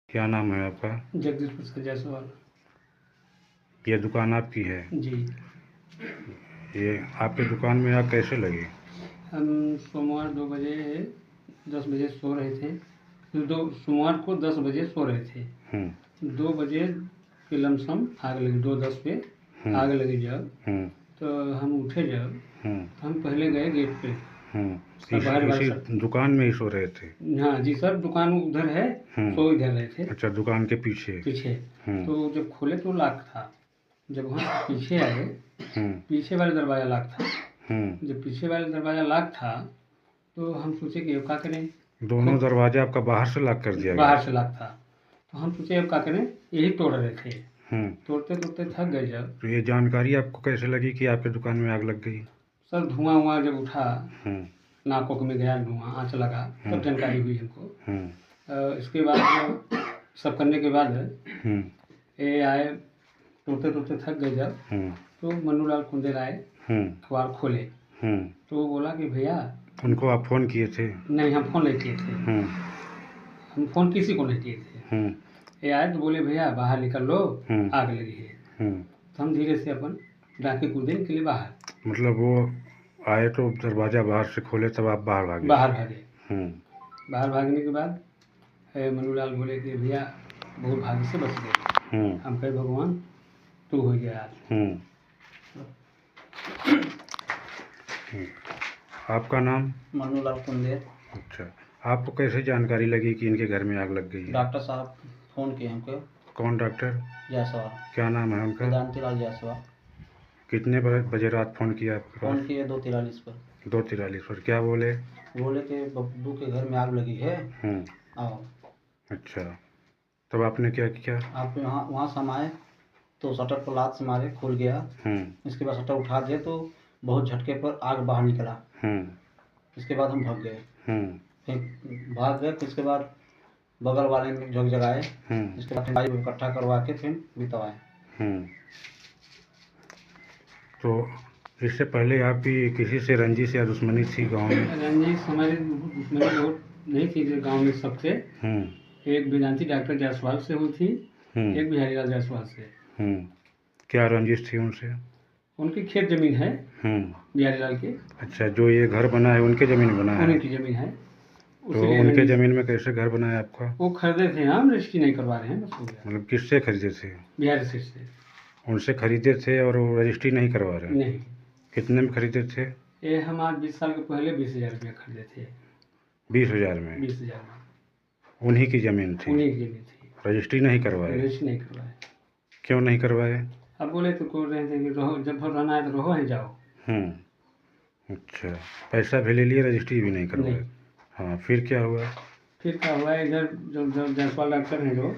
क्या नाम है आपका? जगदीश प्रसाद जायसवाल। ये दुकान आपकी है? जी। ये आपके दुकान में आग कैसे लगी? हम सोमवार 10 बजे सो रहे थे। सोमवार को 10 बजे सो रहे थे। 2 बजे के लमसम आग लगी, 2:10 पे आग लगी जब तो हम उठे जब हम पहले गए गेट पे। इसी दुकान में ही सो रहे थे? हाँ जी सर, दुकान उधर है, सो इधर रहे थे। अच्छा, दुकान के पीछे? तो जब खोले तो लॉक था। जब हम पीछे आए, पीछे वाला दरवाज़ा लॉक था। जब पीछे वाला दरवाज़ा लॉक था तो हम सोचे कि अब क्या करें। दोनों दरवाजे आपका बाहर से लॉक कर दिया गया? बाहर से लॉक था। तो हम सोचे अब क्या करें, यही तोड़ रहे थे। तोड़ते तोड़ते थक गए जब। तो ये जानकारी आपको कैसे लगी कि आपके दुकान में आग लग गई? सर धुआं हुआ जब उठा, नाकों में गया धुआं, आँच लगा, तब जानकारी हुई हमको। इसके बाद सब करने के बाद ये आए, तोड़ते तोड़ते थक गए जब, तो मन्नूलाल कुंदेर आए, अखबार खोले तो वो बोला कि भैया। उनको आप फ़ोन किए थे? नहीं, हम फ़ोन नहीं किए थे। हम फ़ोन किसी को नहीं किए थे। ये आए तो बोले भैया बाहर निकल लो, आग लगी है। तो हम धीरे से अपन डाके कूदे निकले बाहर। मतलब वो आए तो दरवाज़ा बाहर से खोले तब आप बाहर भागे? बाहर भागे। बाहर भागने के बाद मन्नूलाल बोले कि भैया बहुत भाग्य से बच गए। हम कहे भगवान तू हो गया आज। आपका नाम? मन्नूलाल कुंदेर। अच्छा, आपको कैसे जानकारी लगी कि इनके घर में आग लग गई है? डॉक्टर साहब फ़ोन किए हमको। कौन डॉक्टर? जायसवाल। क्या नाम है उनका? वेदांतीलाल जायसवाल। कितने बजे रात फ़ोन किया आपके पास? फ़ोन किए 2:43 पर। 2:43 पर क्या बोले? बोले कि बब्बू के घर में आग लगी है, आओ। अच्छा, तब आपने क्या किया? आप वहाँ से हम आए तो शटर को लात से मारे, खुल गया। इसके बाद शटर उठा दिए तो बहुत झटके पर आग बाहर निकला। इसके बाद हम भाग गए। फिर भाग गए, फिर इसके बाद बगल वाले ने जग जगाए। इसके बाद भाई इकट्ठा करवा के फिर बितवाए। तो इससे पहले आपकी किसी से रंजिश या दुश्मनी थी गांव में? रंजिश हमारी दुश्मनी बहुत नहीं थी गांव में सबसे। एक वेदांती डॉक्टर जायसवाल से हुई थी, एक बिहारीलाल जायसवाल से। क्या रंजिश थी उनसे? उनकी खेत जमीन है बिहारीलाल की। अच्छा, जो ये घर बना है उनके ज़मीन बना है? उनकी ज़मीन है। तो उनके ज़मीन में कैसे घर बना है आपका? वो खरीदे थे, हम रजिस्ट्री नहीं करवा रहे हैं, बस हो गया। मतलब किससे खरीदे थे? बिहार से। उनसे खरीदे थे और वो रजिस्ट्री नहीं करवा रहे? नहीं। कितने में खरीदे थे? ये हम आज 20 साल के पहले 20,000 रुपये खरीदे थे। 20,000 में? 20,000 में। उन्हीं की ज़मीन थी? उन्हीं की ज़मीन थी। रजिस्ट्री नहीं करवाए? रजिस्ट्री नहीं करवाए। क्यों नहीं करवाए? अब बोले तो कोई रहे थे कि रहो, जब रहना है तो रहो, ही जाओ। अच्छा, पैसा भी ले लिए, रजिस्ट्री भी नहीं करवाए? हाँ, फिर क्या हुआ? फिर क्या हुआ, इधर जो जायसवाल डॉक्टर हैं जो,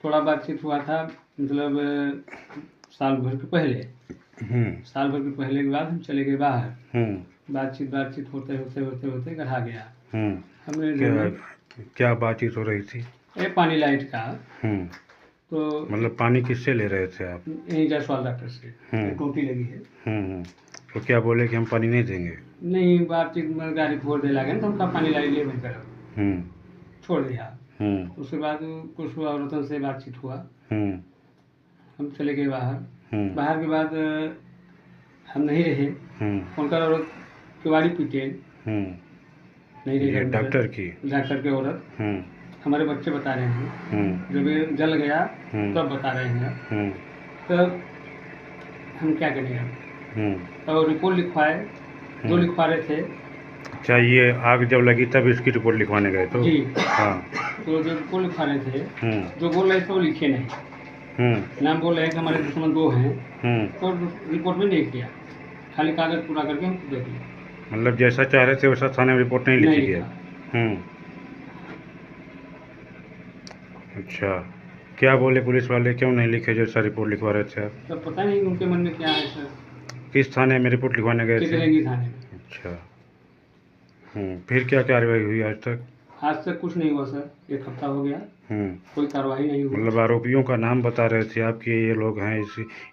थोड़ा बातचीत हुआ था, मतलब साल भर के पहले। साल भर के पहले के बाद हम चले गए बाहर। बातचीत होते घर आ गया। हमने क्या बातचीत हो रही थी? ये पानी लाइट का। तो मतलब पानी किससे ले रहे थे आप? यही जायसवाल डॉक्टर से। टोटी लगी है। तो क्या बोले कि हम पानी नहीं देंगे? नहीं, बातचीत में गाड़ी खोल दे लगे तो हमका पानी लाई ले बंद करो, छोड़ दिया। उसके बाद कुछ औरतों से बातचीत हुआ। हम चले गए बाहर। बाहर के बाद हम नहीं रहे। उनका औरत किवाड़ी पीटे नहीं रही। डॉक्टर की औरत। हमारे बच्चे बता रहे हैं जब ये जल गया तब बता रहे हैं। तब हम क्या करें? और रिपोर्ट लिखवाए, जो लिखवा रहे थे। अच्छा, ये आग जब लगी तब इसकी रिपोर्ट लिखवाने गए तो? जी हाँ। तो जो रिपोर्ट लिखवा रहे थे, जो बोल रहे थे वो लिखे नहीं। नाम बोल रहे हैं कि हमारे दुश्मन 2 हैं, तो रिपोर्ट में नहीं किया, खाली कागज पूरा करके हम दे दिए। मतलब जैसा चाह रहे थे वैसा थाने में रिपोर्ट नहीं लिखी गया? अच्छा, क्या बोले पुलिस वाले, क्यों नहीं लिखे जैसा रिपोर्ट लिखवा रहे थे आप? तो पता नहीं उनके मन में क्या है सर। किस थाने में रिपोर्ट लिखवाने गए थे? चितरंगी थाने में। अच्छा। फिर क्या कार्रवाई हुई आज तक? आज तक कुछ नहीं हुआ सर, 1 हफ्ता हो गया। कोई कार्रवाई नहीं हुई। मतलब आरोपियों का नाम बता रहे थे आप कि ये लोग हैं,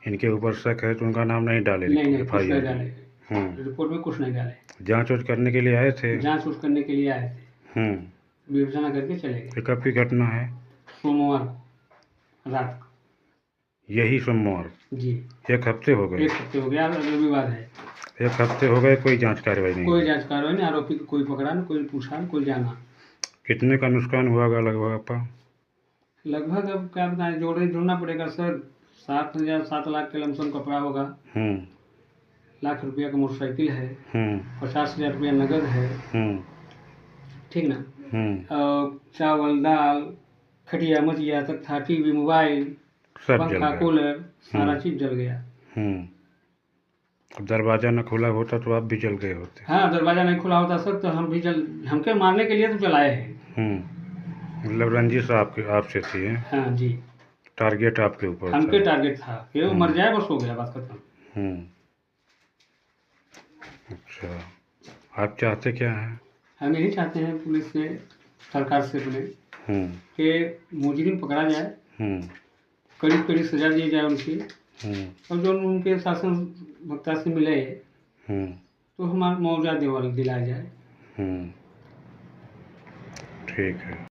इनके ऊपर शक है, तो उनका नाम नहीं डाले? नहीं, कुछ नहीं डाले। रिपोर्ट में कुछ नहीं डाले। जाँच वाँच करने के लिए आए थे? जाँच वाँच करने के लिए आए थे, विवेचना करके चले गए। कब की घटना है? सोमवार रात को। यही सोमवार? जी। 1 हफ्ते हो गए? 1 हफ्ते हो गया, रविवार है। 1 हफ्ते हो गए, कोई जांच कार्रवाई नहीं? कोई जांच कार्रवाई नहीं, आरोपी को कोई पकड़ा नहीं, कोई पूछा, कोई जाना। कितने का नुकसान हुआ होगा लगभग आपका? लगभग अब क्या बताएं, जोड़ना पड़ेगा सर। 7 लाख के लमसम कपड़ा होगा। 1 लाख रुपया का मोटरसाइकिल है। 50,000 रुपया नगद है। ठीक ना। और चावल, दाल, खटिया मचिया तक था, टीवी, मोबाइल, पंखा, कूलर, सारा चीज जल गया। दरवाजा न खुला होता तो आप भी जल गए होते? हाँ, दरवाजा नहीं खुला होता सर तो हम भी हमके मारने के लिए तो जलाए हैं। मतलब रंजिश आपसे थी? हाँ जी। टारगेट आपके ऊपर था? हमके टारगेट था कि वो मर जाए, बस हो गया, बात खत्म। अच्छा, आप चाहते क्या हैं? हम यही चाहते हैं पुलिस से, सरकार से अपने, कि मुजरिम पकड़ा जाए, कड़ी कड़ी सजा दी जाए उनकी, और जो उनके शासन वक्ता से मिले तो हमारा मुआवजा दिलाया जाए। ठीक है।